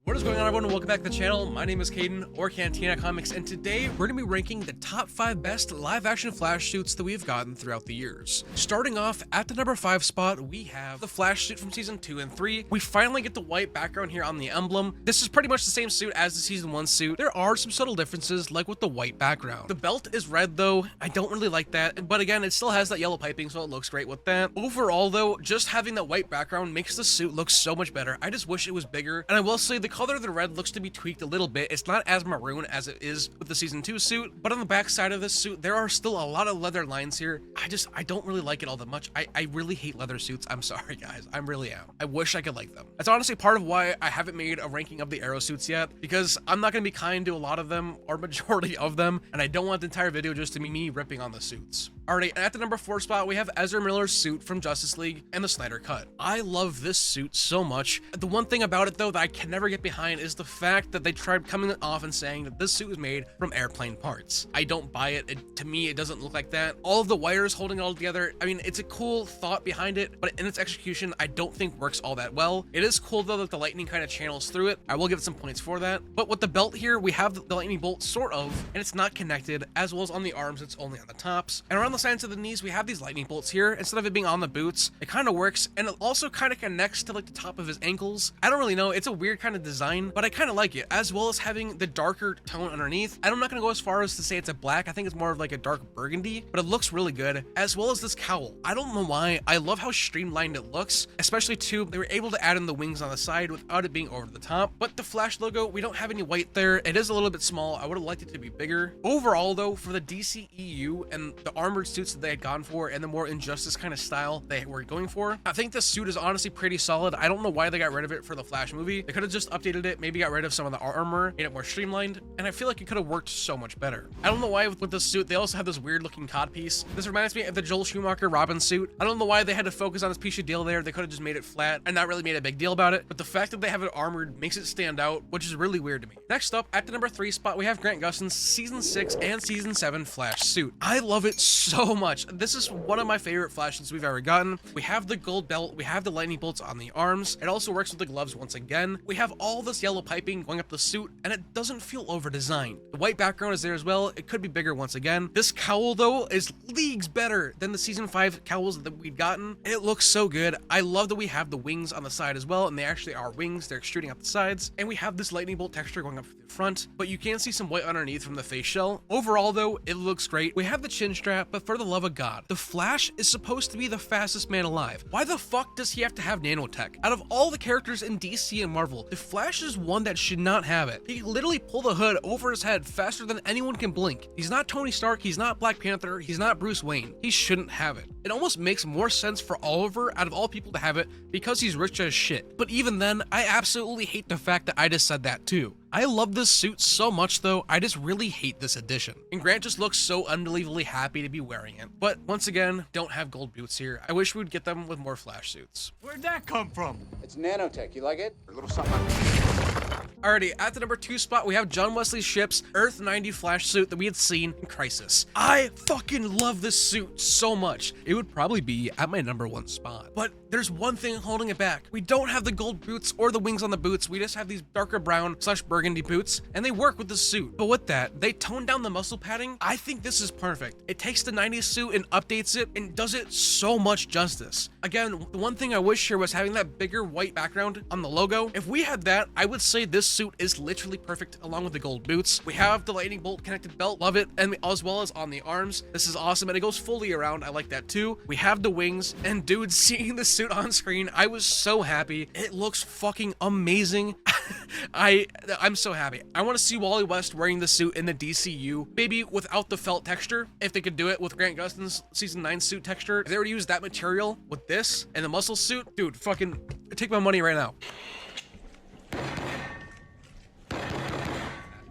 What is going on, everyone? Welcome back to the channel. My name is Caden, or Cantina Comics, and today we're going to be ranking the top 5 best live-action Flash suits that we've gotten throughout the years. Starting off at the number 5 spot, we have the Flash suit from Season 2 and 3. We finally get the white background here on the emblem. This is pretty much the same suit as the Season 1 suit. There are some subtle differences, like with the white background. The belt is red, though. I don't really like that, but again, it still has that yellow piping, so it looks great with that. Overall, though, just having that white background makes the suit look so much better. I just wish it was bigger, and I will say the color of the red looks to be tweaked a little bit. It's not as maroon as it is with the Season 2 suit, but on the back side of this suit, there are still a lot of leather lines here. I don't really like it all that much. I really hate leather suits. I'm sorry, guys. I really am. I wish I could like them. That's honestly part of why I haven't made a ranking of the Arrow suits yet, because I'm not going to be kind to a lot of them, or majority of them, and I don't want the entire video just to be me ripping on the suits. Alrighty, and at the number 4 spot, we have Ezra Miller's suit from Justice League and the Snyder Cut. I love this suit so much. The one thing about it, though, that I can never get behind is the fact that they tried coming off and saying that this suit was made from airplane parts. I don't buy it. To me, it doesn't look like that. All of the wires holding it all together, I mean, it's a cool thought behind it, but in its execution, I don't think works all that well. It is cool, though, that the lightning kind of channels through it. I will give it some points for that. But with the belt here, we have the lightning bolt, sort of, and it's not connected, as well as on the arms, it's only on the tops. And around the sides of the knees, we have these lightning bolts here. Instead of it being on the boots, it kind of works, and it also kind of connects to like the top of his ankles. I don't really know. It's a weird kind of design, but I kind of like it, as well as having the darker tone underneath. I'm not going to go as far as to say it's a black. I think it's more of like a dark burgundy, but it looks really good, as well as this cowl. I don't know why. I love how streamlined it looks, especially too, they were able to add in the wings on the side without it being over the top. But the Flash logo, we don't have any white there. It is a little bit small. I would have liked it to be bigger. Overall, though, for the DCEU and the armored suits that they had gone for and the more Injustice kind of style they were going for, I think this suit is honestly pretty solid. I don't know why they got rid of it for the Flash movie. They could have just updated it, maybe got rid of some of the armor, made it more streamlined, and I feel like it could have worked so much better. I don't know why with this suit, they also have this weird looking codpiece. This reminds me of the Joel Schumacher Robin suit. I don't know why they had to focus on this piece of deal there. They could have just made it flat and not really made a big deal about it, but the fact that they have it armored makes it stand out, which is really weird to me. Next up, at the number 3 spot, we have Grant Gustin's Season 6 and Season 7 Flash suit. I love it so much. This is one of my favorite Flash suits we've ever gotten. We have the gold belt, we have the lightning bolts on the arms. It also works with the gloves once again. We have all this yellow piping going up the suit, and it doesn't feel over-designed. The white background is there as well. It could be bigger once again. This cowl, though, is leagues better than the Season 5 cowls that we've gotten. It looks so good. I love that we have the wings on the side as well, and they actually are wings. They're extruding out the sides, and we have this lightning bolt texture going up the front, but you can see some white underneath from the face shell. Overall, though, it looks great. We have the chin strap, but for the love of God, the Flash is supposed to be the fastest man alive. Why the fuck does he have to have nanotech? Out of all the characters in DC and Marvel, the Flash is one that should not have it. He can literally pull the hood over his head faster than anyone can blink. He's not Tony Stark, he's not Black Panther, he's not Bruce Wayne. He shouldn't have it. It almost makes more sense for Oliver out of all people to have it because he's rich as shit. But even then, I absolutely hate the fact that I just said that too. I love this suit so much, though, I just really hate this edition. And Grant just looks so unbelievably happy to be wearing it. But once again, don't have gold boots here. I wish we would get them with more Flash suits. Where'd that come from? It's nanotech. You like it? A little something. Alrighty, at the number 2 spot, we have John Wesley Shipp's Earth 90 Flash suit that we had seen in Crisis. I fucking love this suit so much. It would probably be at my number 1 spot. But there's one thing holding it back. We don't have the gold boots or the wings on the boots. We just have these darker brown / burgundy boots, and they work with the suit. But with that, they tone down the muscle padding. I think this is perfect. It takes the 90s suit and updates it and does it so much justice. Again, the one thing I wish here was having that bigger white background on the logo. If we had that, I would say this suit is literally perfect along with the gold boots. We have the lightning bolt connected belt, love it, and as well as on the arms. This is awesome, and it goes fully around. I like that too. We have the wings, and dude, seeing the suit on screen, I was so happy. It looks fucking amazing. I'm so happy. I want to see Wally West wearing the suit in the DCU, maybe without the felt texture. If they could do it with Grant Gustin's Season 9 suit texture, if they were to use that material with this and the muscle suit, dude, fucking take my money right now.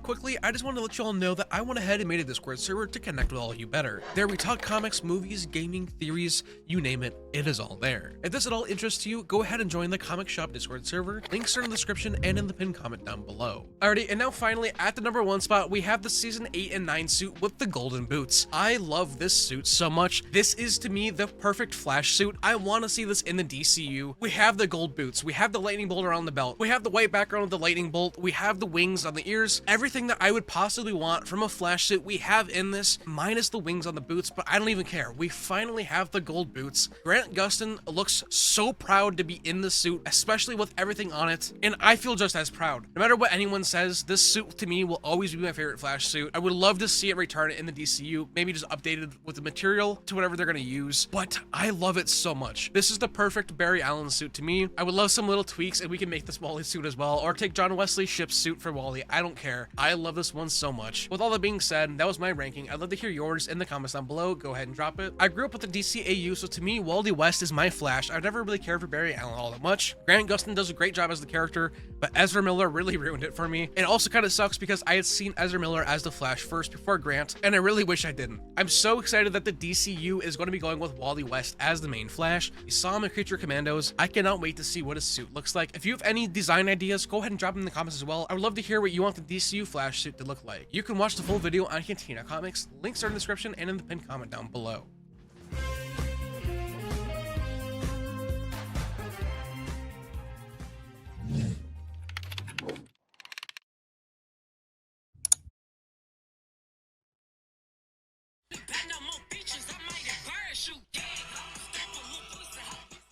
quickly, I just want to let you all know that I went ahead and made a Discord server to connect with all of you better. There we talk comics, movies, gaming, theories, you name it, it is all there. If this at all interests you, go ahead and join the Comic Shop Discord server. Links are in the description and in the pinned comment down below. Alrighty, and now finally at the number 1 spot, we have the season 8 and 9 suit with the golden boots. I love this suit so much. This is to me the perfect Flash suit. I want to see this in the DCU. We have the gold boots, we have the lightning bolt around the belt, we have the white background with the lightning bolt, we have the wings on the ears, everything that I would possibly want from a Flash suit we have in this, minus the wings on the boots, but I don't even care. We finally have the gold boots. Gustin looks so proud to be in the suit, especially with everything on it, and I feel just as proud. No matter what anyone says, this suit to me will always be my favorite Flash suit. I would love to see it return in the DCU, maybe just updated with the material to whatever they're going to use, but I love it so much. This is the perfect Barry Allen suit to me. I would love some little tweaks, and we can make this Wally suit as well, or take John Wesley Shipp's suit for Wally. I don't care. I love this one so much. With all that being said, that was my ranking. I'd love to hear yours in the comments down below. Go ahead and drop it. I grew up with the DCEU, so to me, Wally West is my Flash. I've never really cared for Barry Allen all that much. Gustin does a great job as the character, but Ezra Miller really ruined it for me. It also kind of sucks because I had seen Ezra Miller as the Flash first before Grant, and I really wish I didn't. I'm so excited that the DCU is going to be going with Wally West as the main Flash. You saw him in Creature Commandos. I cannot wait to see what his suit looks like. If you have any design ideas, go ahead and drop them in the comments as well. I would love to hear what you want the DCU Flash suit to look like. You can watch the full video on Cantina Comics. Links are in the description and in the pinned comment down below.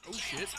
Oh shit.